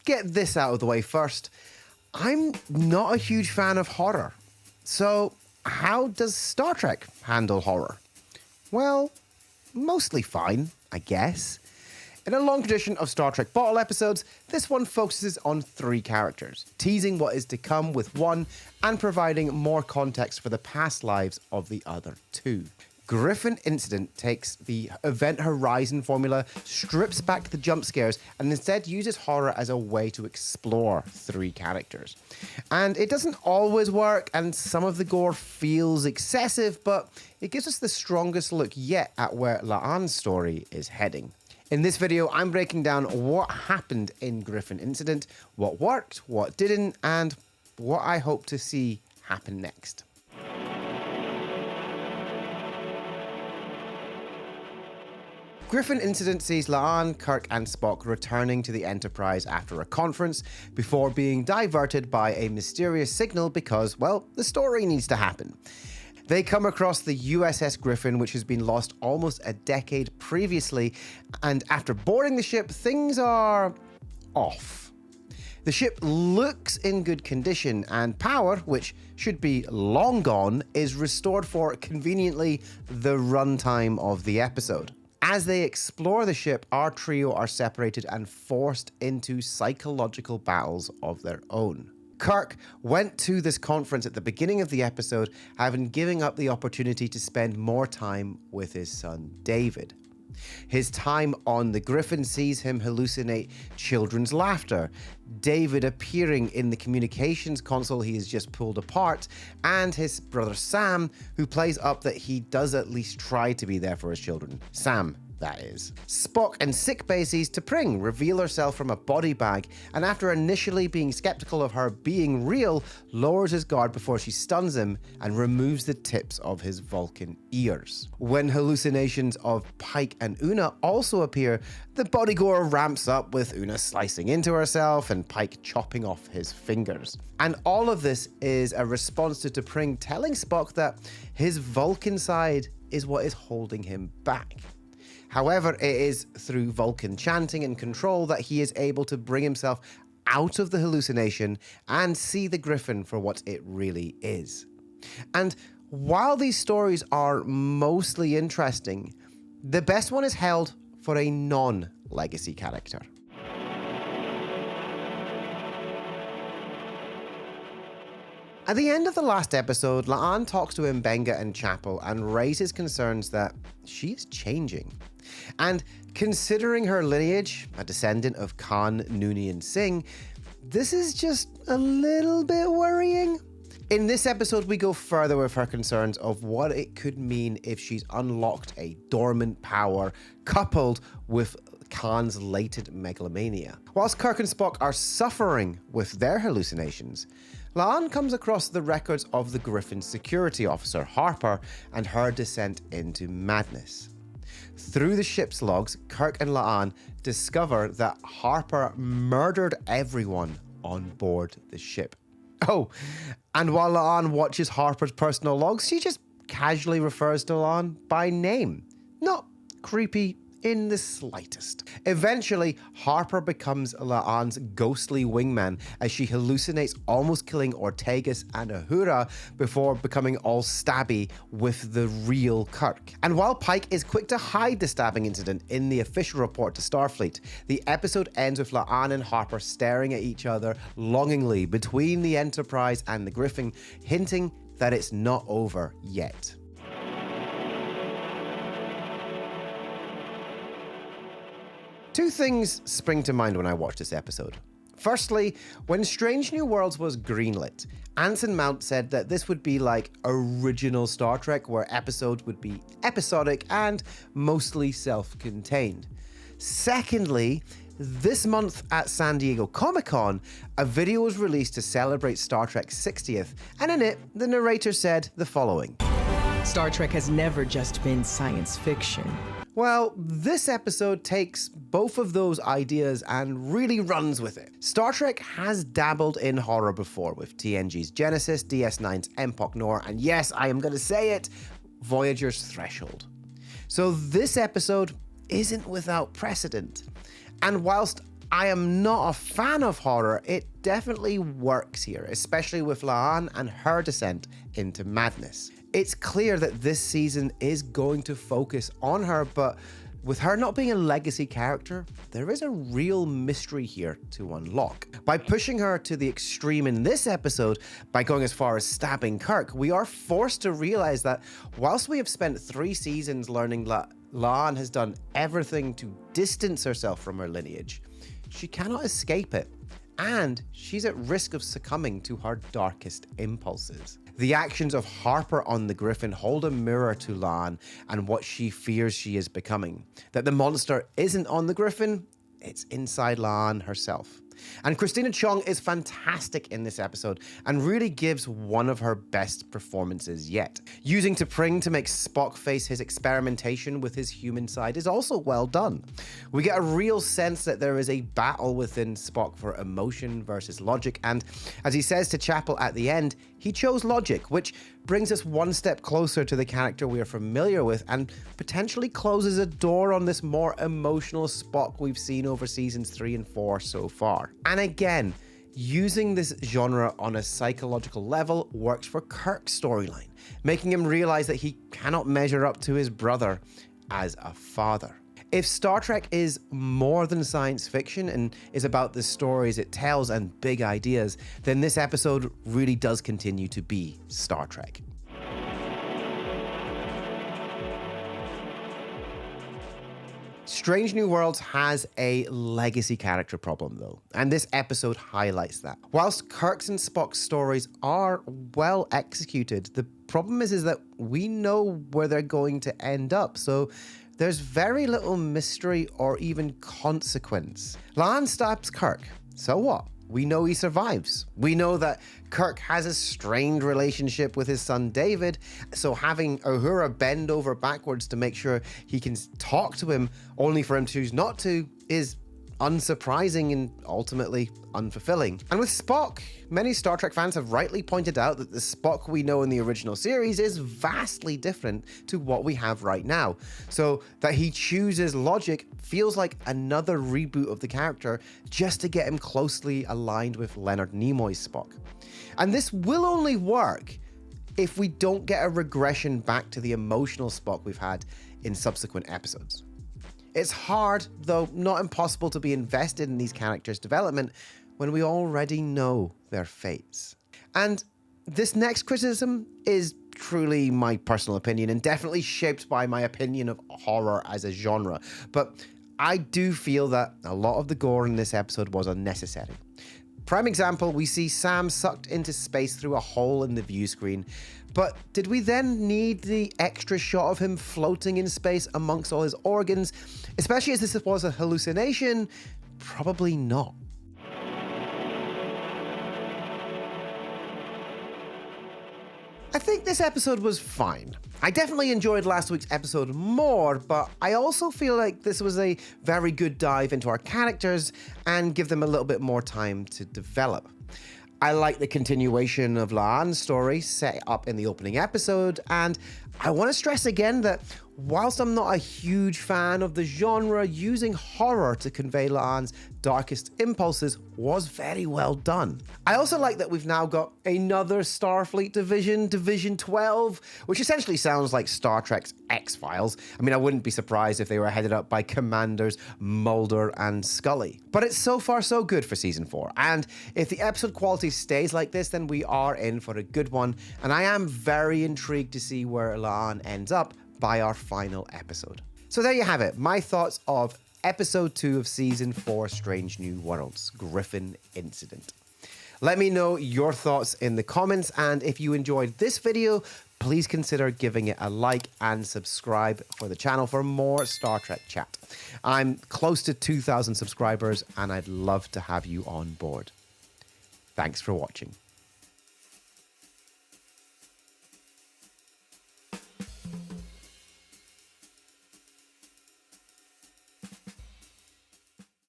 get this out of the way first. I'm not a huge fan of horror. So, how does Star Trek handle horror? Well, mostly fine, I guess. In a long tradition of Star Trek bottle episodes, this one focuses on 3 characters, teasing what is to come with one and providing more context for the past lives of the other 2. Griffin Incident takes the Event Horizon formula, strips back the jump scares, and instead uses horror as a way to explore 3 characters. And it doesn't always work, and some of the gore feels excessive, but it gives us the strongest look yet at where La'an's story is heading. In this video, I'm breaking down what happened in Griffin Incident, what worked, what didn't, and what I hope to see happen next. Griffin Incident sees La'an, Kirk, and Spock returning to the Enterprise after a conference before being diverted by a mysterious signal because, well, the story needs to happen. They come across the USS Griffin, which has been lost almost a decade previously, and after boarding the ship, things are off. The ship looks in good condition, and power, which should be long gone, is restored for, conveniently, the runtime of the episode. As they explore the ship, our trio are separated and forced into psychological battles of their own. Kirk went to this conference at the beginning of the episode, having given up the opportunity to spend more time with his son David. His time on the Griffin sees him hallucinate children's laughter, David appearing in the communications console he has just pulled apart, and his brother Sam, who plays up that he does at least try to be there for his children. Sam, that is. Spock and sickbay sees T'Pring reveal herself from a body bag, and after initially being skeptical of her being real, lowers his guard before she stuns him and removes the tips of his Vulcan ears. When hallucinations of Pike and Una also appear, the body gore ramps up with Una slicing into herself and Pike chopping off his fingers. And all of this is a response to T'Pring telling Spock that his Vulcan side is what is holding him back. However, it is through Vulcan chanting and control that he is able to bring himself out of the hallucination and see the Griffin for what it really is. And while these stories are mostly interesting, the best one is held for a non-legacy character. At the end of the last episode, La'an talks to Mbenga and Chapel and raises concerns that she is changing. And considering her lineage, a descendant of Khan Noonien Singh, this is just a little bit worrying. In this episode, we go further with her concerns of what it could mean if she's unlocked a dormant power coupled with Khan's latent megalomania. Whilst Kirk and Spock are suffering with their hallucinations, La'an comes across the records of the Griffin's security officer, Harper, and her descent into madness. Through the ship's logs, Kirk and La'an discover that Harper murdered everyone on board the ship. Oh, and while La'an watches Harper's personal logs, she just casually refers to La'an by name. Not creepy in the slightest. Eventually, Harper becomes La'an's ghostly wingman as she hallucinates almost killing Ortegas and Uhura before becoming all stabby with the real Kirk. And while Pike is quick to hide the stabbing incident in the official report to Starfleet, the episode ends with La'an and Harper staring at each other longingly between the Enterprise and the Griffin, hinting that it's not over yet. Two things spring to mind when I watch this episode. Firstly, when Strange New Worlds was greenlit, Anson Mount said that this would be like original Star Trek, where episodes would be episodic and mostly self-contained. Secondly, this month at San Diego Comic-Con, a video was released to celebrate Star Trek's 60th, and in it, the narrator said the following. Star Trek has never just been science fiction. Well, this episode takes both of those ideas and really runs with it. Star Trek has dabbled in horror before with TNG's Genesis, DS9's Empok Nor, and yes, I am going to say it, Voyager's Threshold. So this episode isn't without precedent. And whilst I am not a fan of horror, it definitely works here, especially with La'an and her descent into madness. It's clear that this season is going to focus on her, but with her not being a legacy character, there is a real mystery here to unlock. By pushing her to the extreme in this episode, by going as far as stabbing Kirk, we are forced to realize that whilst we have spent 3 seasons learning that La'an has done everything to distance herself from her lineage, she cannot escape it, and she's at risk of succumbing to her darkest impulses. The actions of Harper on the Griffin hold a mirror to La'an and what she fears she is becoming. That the monster isn't on the Griffin, it's inside La'an herself. And Christina Chong is fantastic in this episode and really gives one of her best performances yet. Using T'Pring to make Spock face his experimentation with his human side is also well done. We get a real sense that there is a battle within Spock for emotion versus logic, and as he says to Chapel at the end, he chose logic, which brings us one step closer to the character we are familiar with and potentially closes a door on this more emotional Spock we've seen over seasons 3 and 4 so far. And again, using this genre on a psychological level works for Kirk's storyline, making him realize that he cannot measure up to his brother as a father. If Star Trek is more than science fiction and is about the stories it tells and big ideas, then this episode really does continue to be Star Trek. Strange New Worlds has a legacy character problem though, and this episode highlights that. Whilst Kirk's and Spock's stories are well executed, the problem is that we know where they're going to end up, so there's very little mystery or even consequence. La'an stabs Kirk, so what? We know he survives. We know that Kirk has a strained relationship with his son David, so having Uhura bend over backwards to make sure he can talk to him, only for him to choose not to, is unsurprising and ultimately unfulfilling. And with Spock, many Star Trek fans have rightly pointed out that the Spock we know in the original series is vastly different to what we have right now. So that he chooses logic feels like another reboot of the character just to get him closely aligned with Leonard Nimoy's Spock. And this will only work if we don't get a regression back to the emotional Spock we've had in subsequent episodes. It's hard, though not impossible, to be invested in these characters' development when we already know their fates. And this next criticism is truly my personal opinion and definitely shaped by my opinion of horror as a genre. But I do feel that a lot of the gore in this episode was unnecessary. Prime example, we see Sam sucked into space through a hole in the view screen. But did we then need the extra shot of him floating in space amongst all his organs? Especially as this was a hallucination? Probably not. I think this episode was fine. I definitely enjoyed last week's episode more, but I also feel like this was a very good dive into our characters and give them a little bit more time to develop. I like the continuation of La'an's story set up in the opening episode, and I want to stress again that whilst I'm not a huge fan of the genre, using horror to convey La'an's darkest impulses was very well done. I also like that we've now got another Starfleet division, Division 12, which essentially sounds like Star Trek's X-Files. I mean, I wouldn't be surprised if they were headed up by Commanders Mulder and Scully. But it's so far so good for Season 4, and if the episode quality stays like this, then we are in for a good one, and I am very intrigued to see where La'an ends up by our final episode. So there you have it, my thoughts of Episode 2 of Season 4 Strange New Worlds, Griffin Incident. Let me know your thoughts in the comments, and if you enjoyed this video, please consider giving it a like and subscribe for the channel for more Star Trek chat. I'm close to 2,000 subscribers and I'd love to have you on board. Thanks for watching.